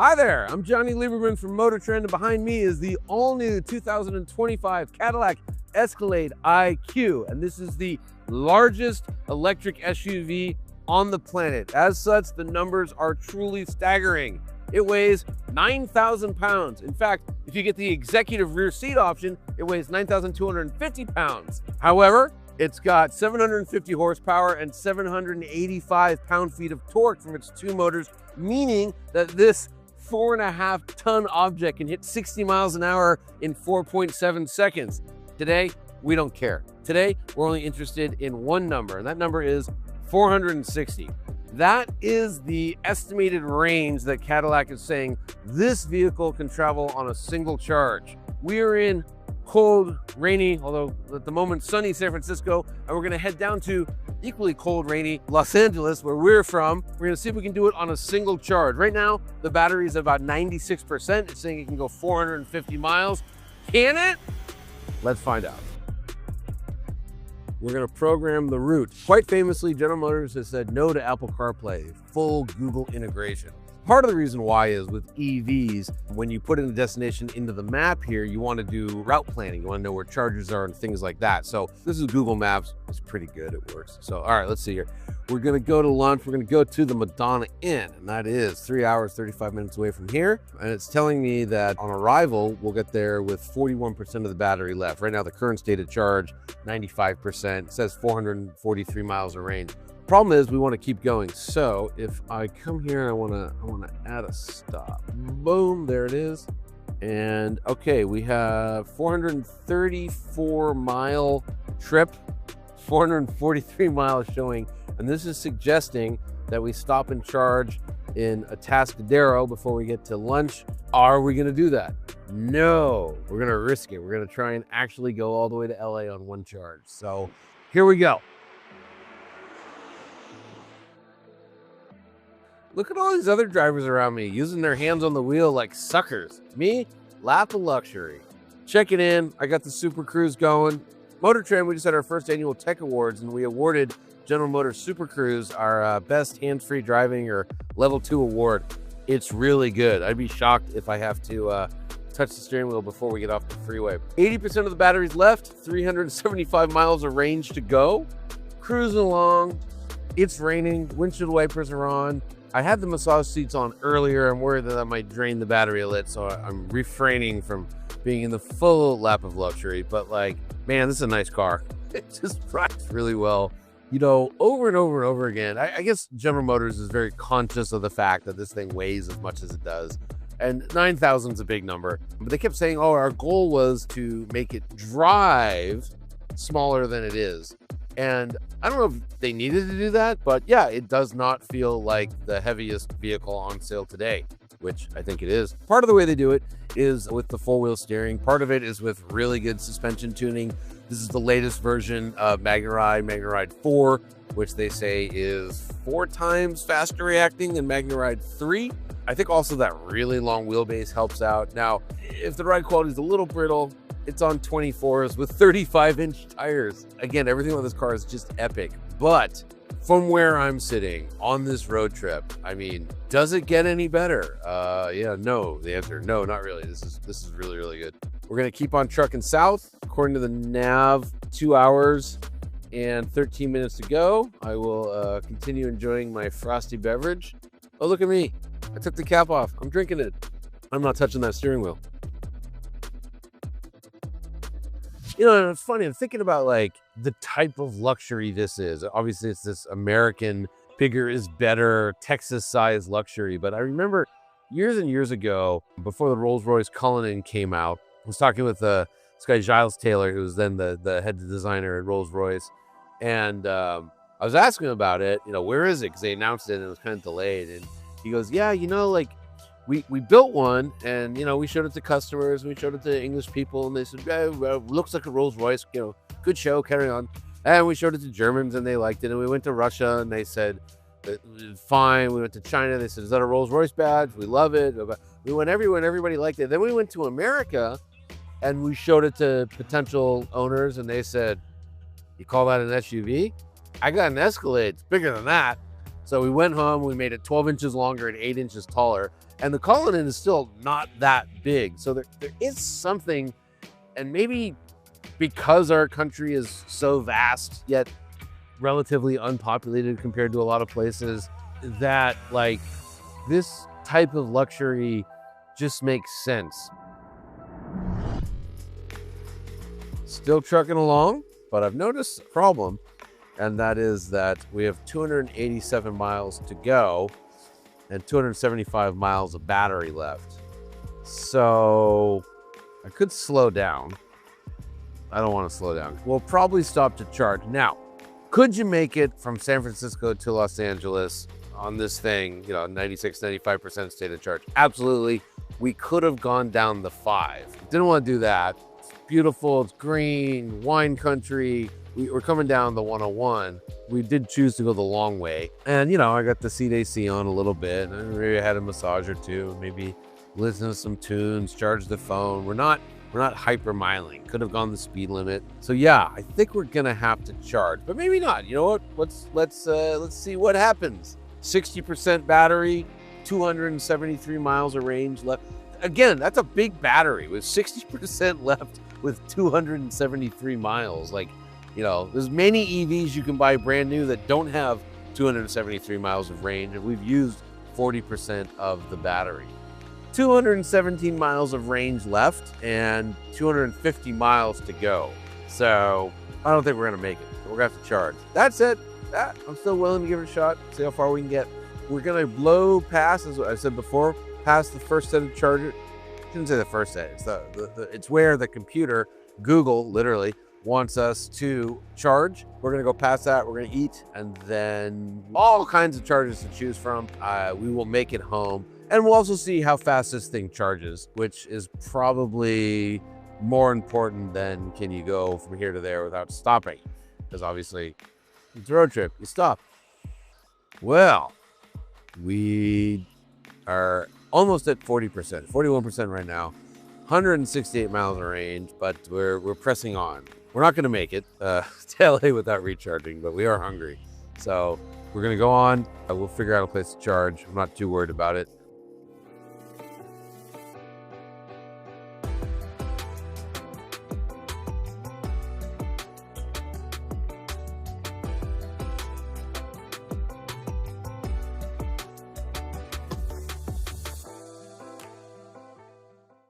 Hi there, I'm Johnny Lieberman from Motor Trend, and behind me is the all-new 2025 Cadillac Escalade IQ, and this is the largest electric SUV on the planet. As such, the numbers are truly staggering. It weighs 9,000 pounds. In fact, if you get the executive rear seat option, it weighs 9,250 pounds. However, it's got 750 horsepower and 785 pound-feet of torque from its two motors, meaning that this 4.5-ton object can hit 60 miles an hour in 4.7 seconds. Today, we don't care. Today, we're only interested in one number, and that number is 460. That is the estimated range that Cadillac is saying this vehicle can travel on a single charge. We are in cold, rainy, although at the moment sunny San Francisco, and we're gonna head down to equally cold, rainy Los Angeles, where we're from. We're gonna see if we can do it on a single charge. Right now, the battery is about 96%. It's saying it can go 450 miles. Can it? Let's find out. We're gonna program the route. Quite famously, General Motors has said no to Apple CarPlay, full Google integration. Part of the reason why is with EVs, when you put in the destination into the map here, you want to do route planning. You want to know where chargers are and things like that. So this is Google Maps. It's pretty good. It works. So, all right, let's see here. We're going to go to lunch. We're going to go to the Madonna Inn, and that is 3 hours, 35 minutes away from here. And it's telling me that on arrival, we'll get there with 41% of the battery left. Right now, the current state of charge, 95%. It says 443 miles of range. Problem is we want to keep going. So if I come here, I want to add a stop. Boom, there it is. And okay, we have 434 mile trip, 443 miles showing. And this is suggesting that we stop and charge in Atascadero before we get to lunch. Are we going to do that? No, we're going to risk it. We're going to try and actually go all the way to LA on one charge. So here we go. Look at all these other drivers around me using their hands on the wheel like suckers. Me, lap of luxury. Check it in. I got the Super Cruise going. Motor Trend, we just had our first annual Tech Awards, and we awarded General Motors Super Cruise our best hands-free driving or level 2 award. It's really good. I'd be shocked if I have to touch the steering wheel before we get off the freeway. 80% of the battery's left, 375 miles of range to go. Cruising along. It's raining. Windshield wipers are on. I had the massage seats on earlier. I'm worried that I might drain the battery a little, so I'm refraining from being in the full lap of luxury. But like, man, this is a nice car. It just rides really well. You know, over and over and over again. I guess General Motors is very conscious of the fact that this thing weighs as much as it does. And 9,000 is a big number. But they kept saying, oh, our goal was to make it drive smaller than it is. And I don't know if they needed to do that, but yeah, it does not feel like the heaviest vehicle on sale today, which I think it is. Part of the way they do it is with the four-wheel steering. Part of it is with really good suspension tuning. This is the latest version of MagneRide 4, which they say is 4 times faster reacting than MagneRide 3. I think also that really long wheelbase helps out. Now, if the ride quality is a little brittle, it's on 24s with 35-inch tires. Again, everything on this car is just epic. But from where I'm sitting on this road trip, I mean, does it get any better? Yeah, no. The answer, no, not really. This is really, really good. We're gonna keep on trucking south. According to the nav, 2 hours and 13 minutes to go. I will continue enjoying my frosty beverage. Oh, look at me. I took the cap off. I'm drinking it. I'm not touching that steering wheel. You know, and it's funny, I'm thinking about like the type of luxury this is. Obviously, it's this American, bigger is better, Texas-sized luxury. But I remember years and years ago, before the Rolls-Royce Cullinan came out, I was talking with this guy, Giles Taylor, who was then the head designer at Rolls-Royce. And I was asking him about it, you know, where is it? Because they announced it and it was kind of delayed. And he goes, yeah, you know, like, we built one, and you know, we showed it to customers, and we showed it to English people, and they said, yeah, well, looks like a Rolls Royce, you know, good show, carry on. And we showed it to Germans, and they liked it. And we went to Russia, and they said, fine. We went to China, they said, is that a Rolls Royce badge? We love it. We went everywhere, and everybody liked it. Then we went to America, and we showed it to potential owners, and they said, you call that an SUV? I got an Escalade, it's bigger than that. So we went home, we made it 12 inches longer and 8 inches taller. And the Cullinan is still not that big. So there is something, and maybe because our country is so vast, yet relatively unpopulated compared to a lot of places, that like this type of luxury just makes sense. Still trucking along, but I've noticed a problem, and that is that we have 287 miles to go and 275 miles of battery left. So I could slow down. I don't want to slow down. We'll probably stop to charge. Now, could you make it from San Francisco to Los Angeles on this thing, 96, 95% state of charge? Absolutely. We could have gone down the 5. Didn't want to do that. It's beautiful, it's green, wine country. We're coming down the 101. We did choose to go the long way. And, I got the seat AC on a little bit. And maybe I had a massage or two, maybe listen to some tunes, charge the phone. We're not hyper miling. Could have gone the speed limit. So yeah, I think we're gonna have to charge, but maybe not. You know what? Let's see what happens. 60% battery, 273 miles of range left. Again, that's a big battery with 60% left with 273 miles. Like, there's many EVs you can buy brand new that don't have 273 miles of range, and we've used 40% of the battery. 217 miles of range left and 250 miles to go. So I don't think we're gonna make it. We're gonna have to charge. That said, I'm still willing to give it a shot, see how far we can get. We're gonna blow past, as I said before, past the first set of chargers. I shouldn't say the first set. It's it's where the computer, Google, literally wants us to charge. We're gonna go past that. We're gonna eat, and then all kinds of chargers to choose from. We will make it home. And we'll also see how fast this thing charges, which is probably more important than can you go from here to there without stopping. Because obviously, it's a road trip, you stop. Well, we are almost at 40%, 41% right now, 168 miles of range, but we're pressing on. We're not gonna make it to LA without recharging, but we are hungry. So we're gonna go on, we'll figure out a place to charge. I'm not too worried about it.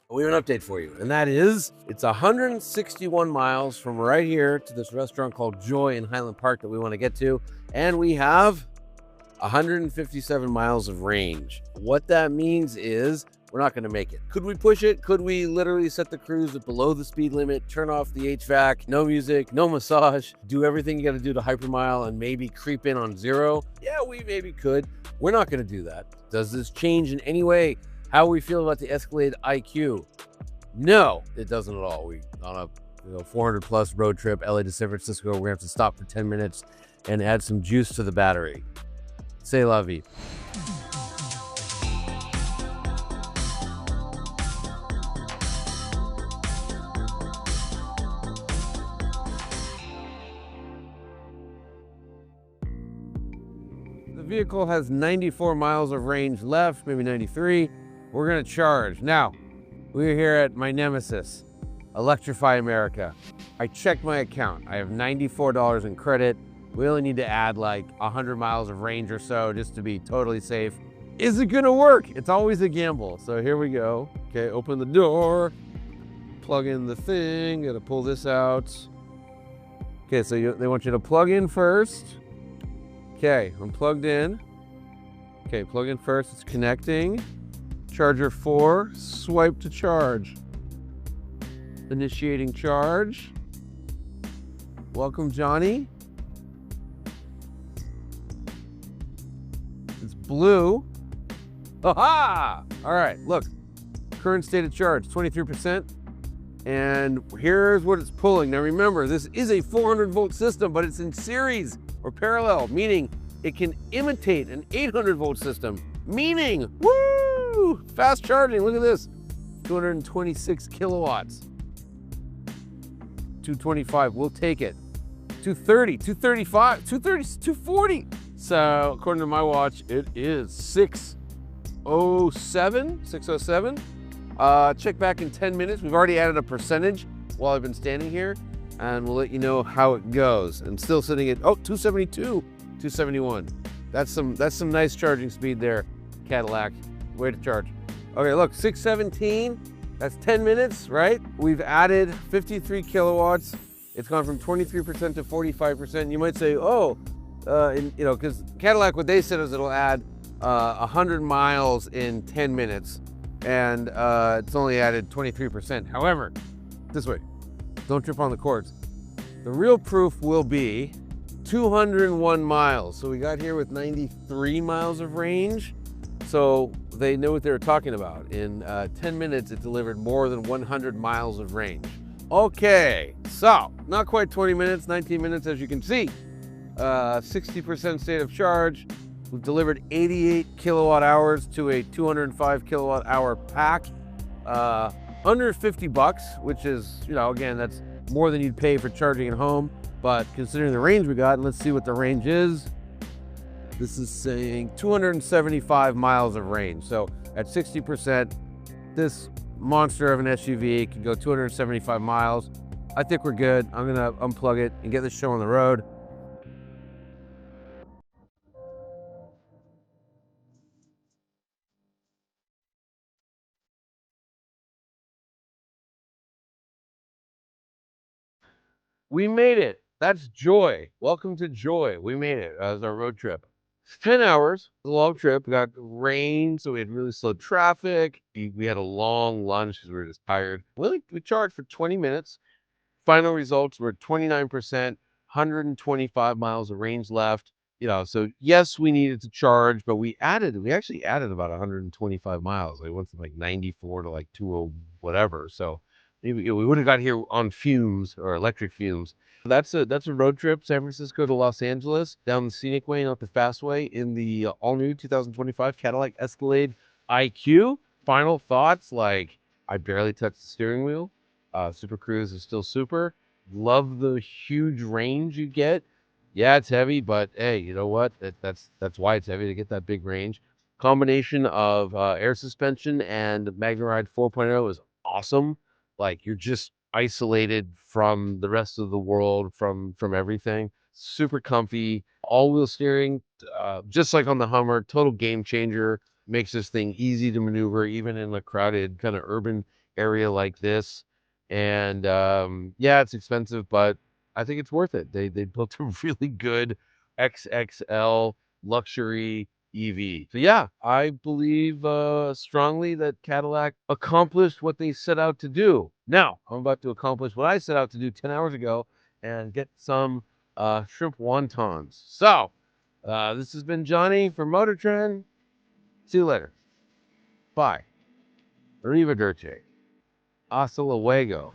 We have an update for you, and that is it's 161 miles from right here to this restaurant called Joy in Highland Park that we want to get to, and we have 157 miles of range. What that means is we're not going to make it. Could we push it? Could we literally set the cruise at below the speed limit, turn off the HVAC, no music, no massage, do everything you got to do to hypermile and maybe creep in on 0? Yeah, we maybe could. We're not going to do that. Does this change in any way how we feel about the Escalade IQ? No, it doesn't at all. We on a 400 plus road trip, LA to San Francisco, we're gonna have to stop for 10 minutes and add some juice to the battery. C'est la vie. The vehicle has 94 miles of range left, maybe 93. We're gonna charge. Now, we're here at my nemesis, Electrify America. I checked my account. I have $94 in credit. We only need to add like 100 miles of range or so just to be totally safe. Is it gonna work? It's always a gamble. So here we go. Okay, open the door, plug in the thing, gotta pull this out. Okay, so they want you to plug in first. Okay, I'm plugged in. Okay, plug in first, it's connecting. Charger 4, swipe to charge. Initiating charge. Welcome, Johnny. It's blue. Aha! All right, look. Current state of charge, 23%. And here's what it's pulling. Now remember, this is a 400 volt system, but it's in series or parallel, meaning it can imitate an 800 volt system, meaning, woo, fast charging. Look at this, 226 kilowatts. 225, we'll take it. 230, 235, 230, 240. So according to my watch, it is 6 607. Check back in 10 minutes. We've already added a percentage while I've been standing here, and we'll let you know how it goes. And still sitting at 272, 271. That's some nice charging speed there, Cadillac. Way to charge. Okay, look, 617. That's 10 minutes, right? We've added 53 kilowatts. It's gone from 23% to 45%. You might say, because Cadillac, what they said is it'll add 100 miles in 10 minutes, and it's only added 23%. However, this way, don't trip on the cords. The real proof will be 201 miles. So we got here with 93 miles of range. So they knew what they were talking about. In 10 minutes, it delivered more than 100 miles of range. Okay, so not quite 20 minutes, 19 minutes, as you can see. 60% state of charge. We've delivered 88 kilowatt hours to a 205 kilowatt hour pack. Under 50 bucks, which is, again, that's more than you'd pay for charging at home. But considering the range we got, and let's see what the range is. This is saying 275 miles of range. So at 60%, this monster of an SUV can go 275 miles. I think we're good. I'm gonna unplug it and get this show on the road. We made it. That's Joy. Welcome to Joy. We made it. That was our road trip. 10 hours, a long trip. We got rain, so we had really slow traffic. We had a long lunch because we were just tired. We charged for 20 minutes. Final results were 29%, 125 miles of range left. So yes, we needed to charge, but we actually added about 125 miles. We went from like 94 to like 20 whatever. So maybe we would have got here on fumes or electric fumes. That's a road trip, San Francisco to Los Angeles, down the scenic way, not the fast way, in the all-new 2025 Cadillac Escalade IQ. Final thoughts, like I barely touched the steering wheel. Super Cruise is still super. Love the huge range you get. Yeah, it's heavy, but hey, you know what? That's why it's heavy, to get that big range. Combination of air suspension and MagneRide 4.0 is awesome. Like, you're just isolated from the rest of the world, from everything. Super comfy. All-wheel steering, just like on the Hummer, total game changer. Makes this thing easy to maneuver, even in a crowded kind of urban area like this. And yeah, it's expensive, but I think it's worth it. They built a really good XXL luxury EV. So yeah, I believe strongly that Cadillac accomplished what they set out to do. Now, I'm about to accomplish what I set out to do 10 hours ago and get some shrimp wontons. So, this has been Johnny from Motor Trend. See you later. Bye. Arrivederci. Hasta luego.